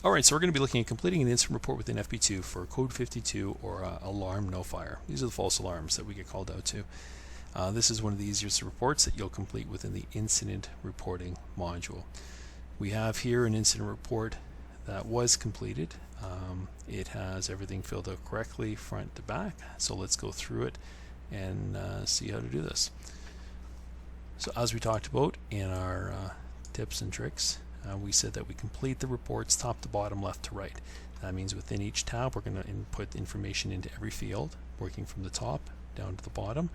Alright, so we're going to be looking at completing an incident report within FP2 for code 52 or alarm no fire. These are the false alarms that we get called out to. This is one of the easiest reports that you'll complete within the incident reporting module. We have here an incident report that was completed. It has everything filled out correctly front to back, so let's go through it and see how to do this. So as we talked about in our tips and tricks, we said that we complete the reports top to bottom, left to right. That means within each tab we're going to input information into every field, working from the top down to the bottom.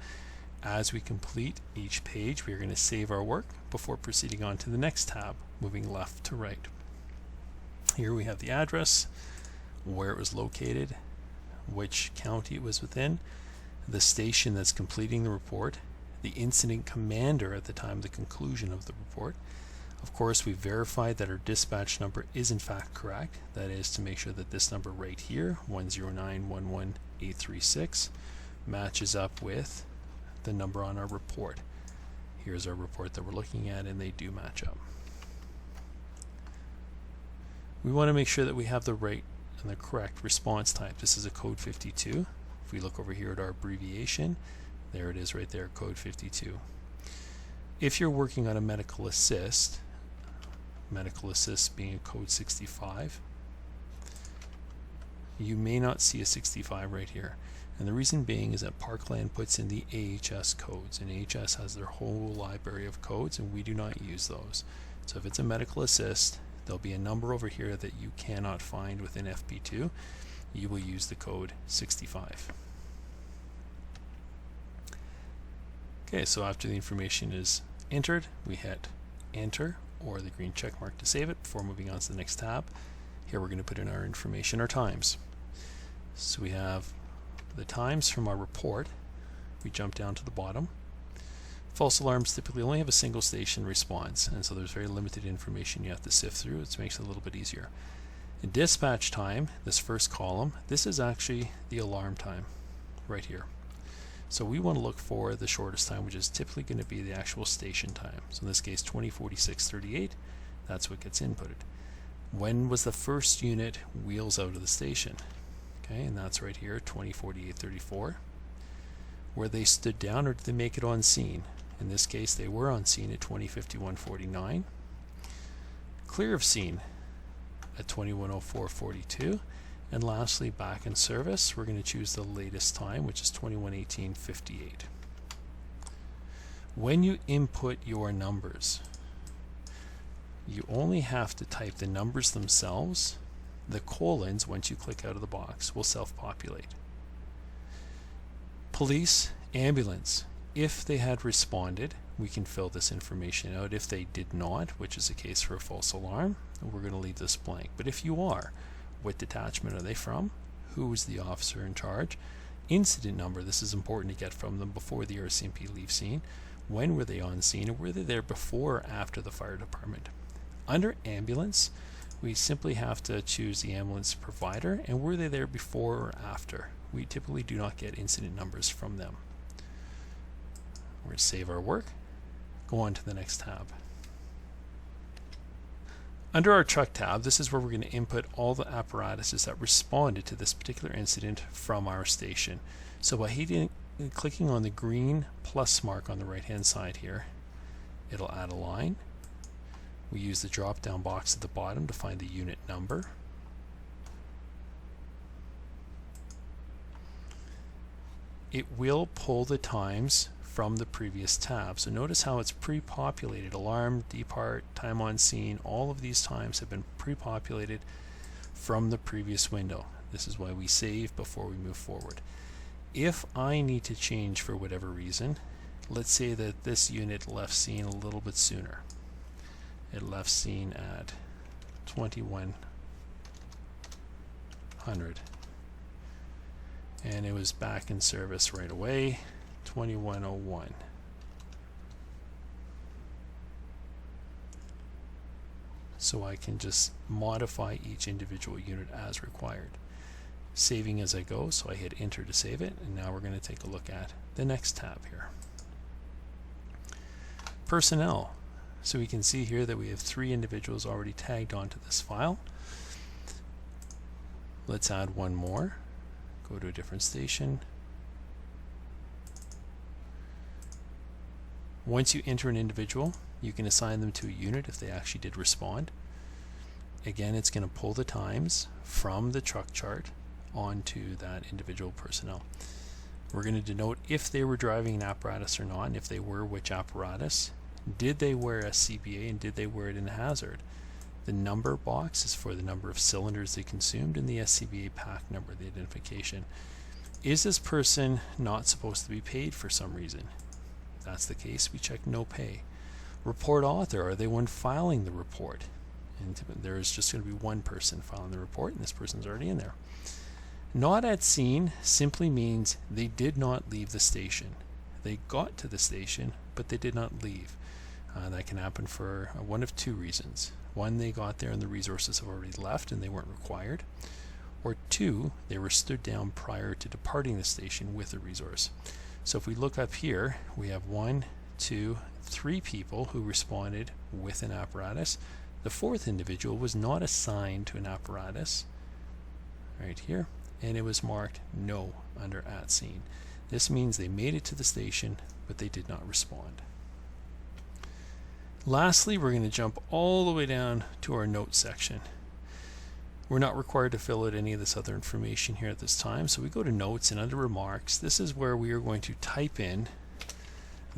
As we complete each page, we are going to save our work before proceeding on to the next tab, moving left to right. Here we have the address, where it was located, which county it was within, the station that's completing the report, the incident commander at the time of the conclusion of the report. Of course, we verified that our dispatch number is in fact correct. That is to make sure that this number right here, 10911-836, matches up with the number on our report. Here's our report that we're looking at, and they do match up. We want to make sure that we have the right and the correct response type. This is a code 52. If we look over here at our abbreviation, there it is right there, code 52. If you're working on a medical assist being code 65, you may not see a 65 right here. And the reason being is that Parkland puts in the AHS codes, and AHS has their whole library of codes, and we do not use those. So if it's a medical assist, there'll be a number over here that you cannot find within FP2. You will use the code 65. Okay, so after the information is entered, we hit enter or the green check mark to save it before moving on to the next tab. Here we're going to put in our information, our times. So we have the times from our report. We jump down to the bottom. False alarms typically only have a single station response, and so there's very limited information you have to sift through. It makes it a little bit easier. In dispatch time, this first column, this is actually the alarm time right here. So we want to look for the shortest time, which is typically going to be the actual station time. So in this case, 20:46:38, that's what gets inputted. When was the first unit wheels out of the station? Okay, and that's right here, 20:48:34. Where they stood down, or did they make it on scene? In this case, they were on scene at 20:51:49. Clear of scene at 21:04:42. And lastly, back in service, we're going to choose the latest time, which is 21:18:58. When you input your numbers, you only have to type the numbers themselves. The colons, once you click out of the box, will self-populate. Police, ambulance, if they had responded, we can fill this information out. If they did not, which is the case for a false alarm, we're going to leave this blank. But if you are, what detachment are they from? Who was the officer in charge? Incident number, this is important to get from them before the RCMP leaves scene. When were they on scene, and were they there before or after the fire department? Under ambulance, we simply have to choose the ambulance provider, and were they there before or after? We typically do not get incident numbers from them. We're going to save our work, go on to the next tab. Under our truck tab, this is where we're going to input all the apparatuses that responded to this particular incident from our station. So by clicking on the green plus mark on the right hand side here, it'll add a line. We use the drop down box at the bottom to find the unit number. It will pull the times from the previous tab. So notice how it's pre-populated. Alarm, depart, time on scene, all of these times have been pre-populated from the previous window. This is why we save before we move forward. If I need to change for whatever reason, let's say that this unit left scene a little bit sooner. It left scene at 2100 and it was back in service right away, 2101. So I can just modify each individual unit as required. Saving as I go, so I hit enter to save it, and now we're going to take a look at the next tab here. Personnel. So we can see here that we have 3 individuals already tagged onto this file. Let's add one more. Go to a different station. Once you enter an individual, you can assign them to a unit if they actually did respond. Again, it's going to pull the times from the truck chart onto that individual personnel. We're going to denote if they were driving an apparatus or not, and if they were, which apparatus. Did they wear SCBA, and did they wear it in hazard? The number box is for the number of cylinders they consumed, and the SCBA pack number, the identification. Is this person not supposed to be paid for some reason? If that's the case, we check no pay. Report author, are they one filing the report? And there is just going to be one person filing the report, and this person's already in there. Not at scene simply means they did not leave the station. They got to the station, but they did not leave. That can happen for one of two reasons. One, they got there and the resources have already left and they weren't required. Or two, they were stood down prior to departing the station with a resource. So if we look up here, we have 1, 2, 3 people who responded with an apparatus. The fourth individual was not assigned to an apparatus, right here, and it was marked no under at scene. This means they made it to the station, but they did not respond. Lastly, we're going to jump all the way down to our notes section. We're not required to fill out any of this other information here at this time, so we go to notes, and under remarks, this is where we are going to type in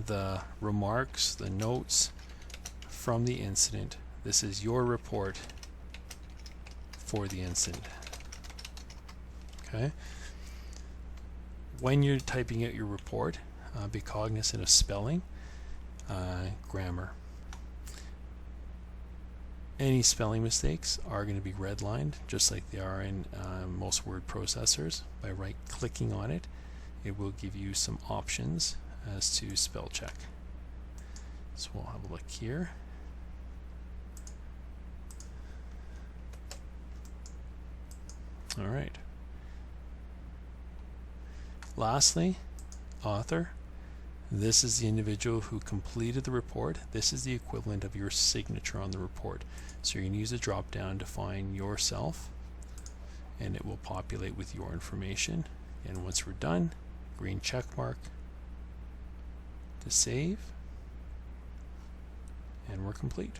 the remarks, the notes from the incident. This is your report for the incident. Okay. When you're typing out your report, be cognizant of spelling, grammar. Any spelling mistakes are going to be redlined, just like they are in most word processors. By right-clicking on it, it will give you some options as to spell check. So we'll have a look here. All right. Lastly, author. This is the individual who completed the report. This is the equivalent of your signature on the report. So you're going to use a drop down to find yourself, and it will populate with your information. And once we're done, green check mark to save, and we're complete.